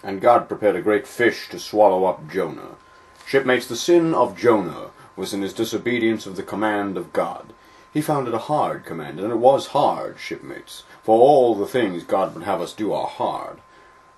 And God prepared a great fish to swallow up Jonah. Shipmates, the sin of Jonah was in his disobedience of the command of God. He found it a hard command, and it was hard, shipmates, for all the things God would have us do are hard.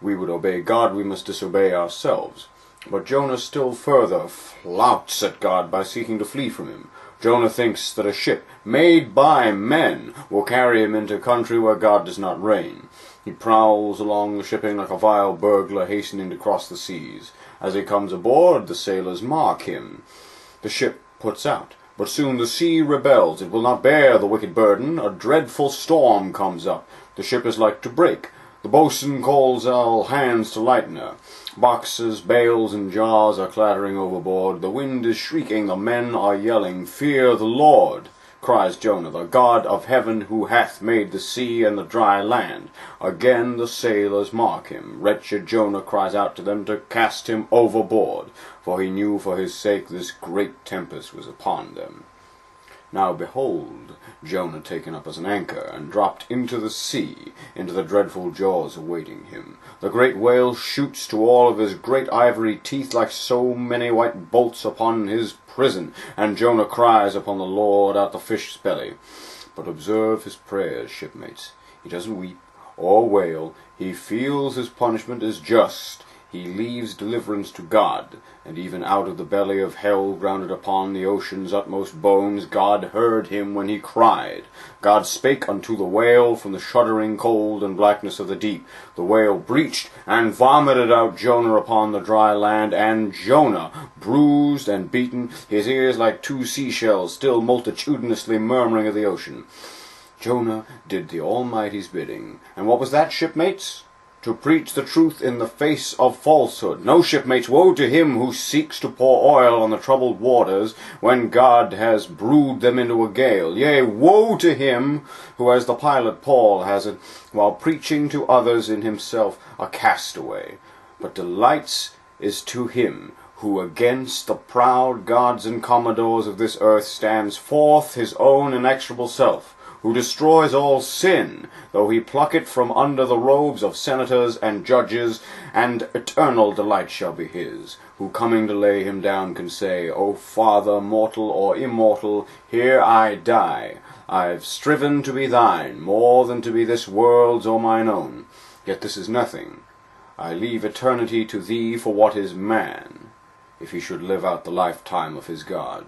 We would obey God, we must disobey ourselves. But Jonah still further flouts at God by seeking to flee from him. Jonah thinks that a ship made by men will carry him into a country where God does not reign. He prowls along the shipping like a vile burglar hastening to cross the seas. As he comes aboard, the sailors mark him. The ship puts out, but soon the sea rebels. It will not bear the wicked burden. A dreadful storm comes up. The ship is like to break. The boatswain calls all hands to lighten her. Boxes, bales, and jars are clattering overboard. The wind is shrieking. The men are yelling. "Fear the Lord," cries Jonah, "the God of heaven, who hath made the sea and the dry land." Again the sailors mark him. Wretched Jonah cries out to them to cast him overboard, for he knew for his sake this great tempest was upon them. Now behold, Jonah taken up as an anchor, and dropped into the sea, into the dreadful jaws awaiting him. The great whale shoots to all of his great ivory teeth like so many white bolts upon his prison, and Jonah cries upon the Lord out the fish's belly. But observe his prayers, shipmates. He doesn't weep or wail. He feels his punishment is just. He leaves deliverance to God, and even out of the belly of hell, grounded upon the ocean's utmost bones, God heard him when he cried. God spake unto the whale from the shuddering cold and blackness of the deep. The whale breached and vomited out Jonah upon the dry land, and Jonah, bruised and beaten, his ears like two seashells, still multitudinously murmuring of the ocean. Jonah did the Almighty's bidding. And what was that, shipmates? To preach the truth in the face of falsehood. No, shipmates, woe to him who seeks to pour oil on the troubled waters when God has brewed them into a gale. Yea, woe to him who, as the pilot Paul has it, while preaching to others in himself a castaway. But delights is to him who against the proud gods and commodores of this earth stands forth his own inexorable self, who destroys all sin, though he pluck it from under the robes of senators and judges, and eternal delight shall be his, who coming to lay him down can say, O Father, mortal or immortal, here I die. I've striven to be thine, more than to be this world's or mine own. Yet this is nothing. I leave eternity to thee for what is man, if he should live out the lifetime of his God.